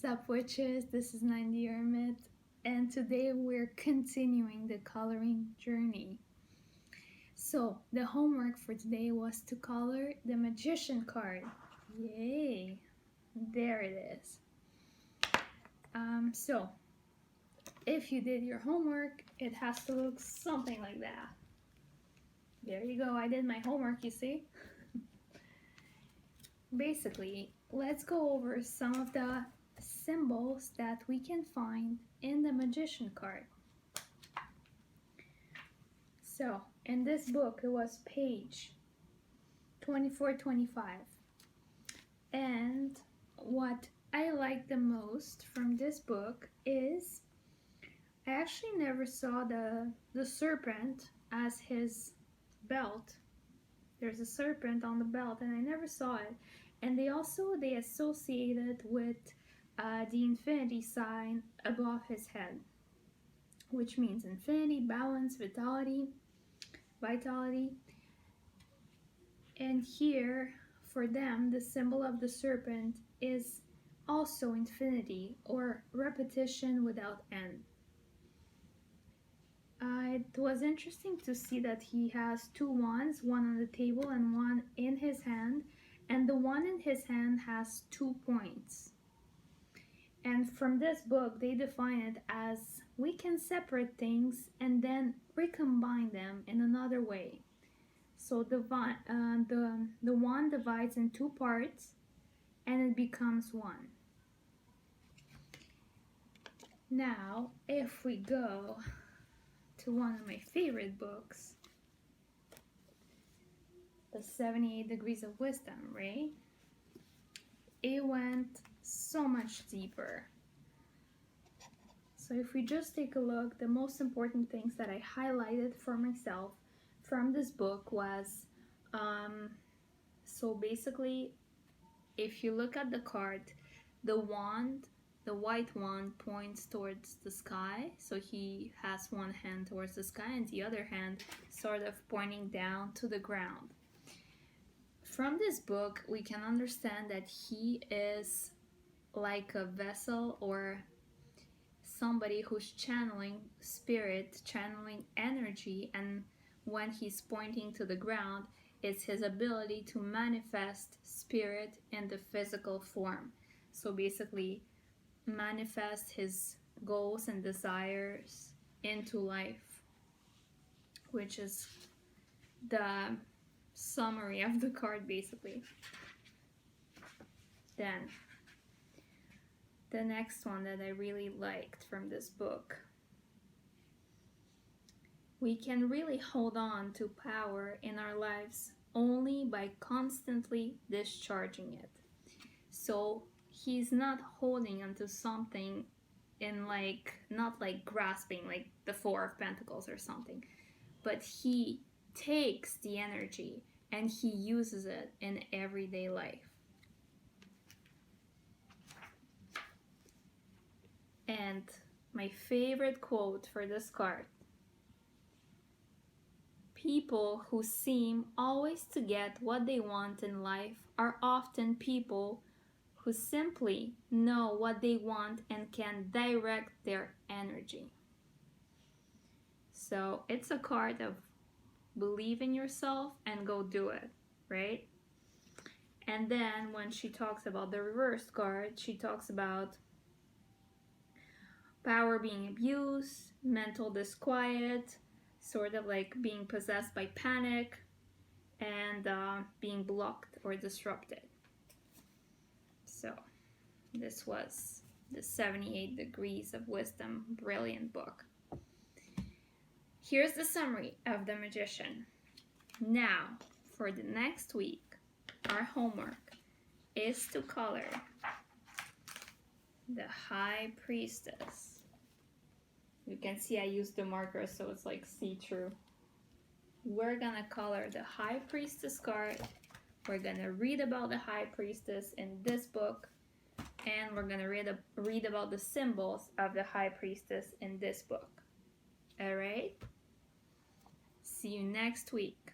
Sup witches, this is 90 Hermit, and today we're continuing the coloring journey. So the homework for today was to color the magician card. Yay! There it is. So if you did your homework, it has to look something like that. There you go, I did my homework, you see? Basically, let's go over some of the symbols that we can find in the magician card. So in this book, it was page 2425, and what I like the most from this book is I actually never saw the serpent as his belt. There's a serpent on the belt and I never saw it, and they associated with the infinity sign above his head, which means infinity, balance, vitality. And here for them the symbol of the serpent is also infinity, or repetition without end. It was interesting to see that he has two wands, one on the table and one in his hand, and the one in his hand has 2 points. And from this book, they define it as we can separate things and then recombine them in another way. So the wand divides in 2 parts and it becomes one. Now, if we go to one of my favorite books, the 78 Degrees of Wisdom, right? It went so much deeper. So if we just take a look, the most important things that I highlighted for myself from this book was, so basically, if you look at the card, the white wand points towards the sky, so he has one hand towards the sky and the other hand sort of pointing down to the ground. From this book, we can understand that he is like a vessel or somebody who's channeling spirit, channeling energy, and when he's pointing to the ground, it's his ability to manifest spirit in the physical form. So basically, manifest his goals and desires into life, which is the summary of the card basically. Then the next one that I really liked from this book, we can really hold on to power in our lives only by constantly discharging it. So he's not holding onto something in not like grasping like the 4 of Pentacles or something, but he takes the energy and he uses it in everyday life. And my favorite quote for this card: people who seem always to get what they want in life are often people who simply know what they want and can direct their energy. So it's a card of believe in yourself and go do it, right? And then when she talks about the reverse card, she talks about power being abused, mental disquiet, sort of like being possessed by panic, and being blocked or disrupted. So this was the 78 Degrees of Wisdom, brilliant book. Here's the summary of the magician. Now, for the next week, our homework is to color the High Priestess. You can see I used the marker so it's like see-through. We're gonna color the High Priestess card. We're gonna read about the High Priestess in this book, and we're gonna read about the symbols of the High Priestess in this book. Alright? See you next week.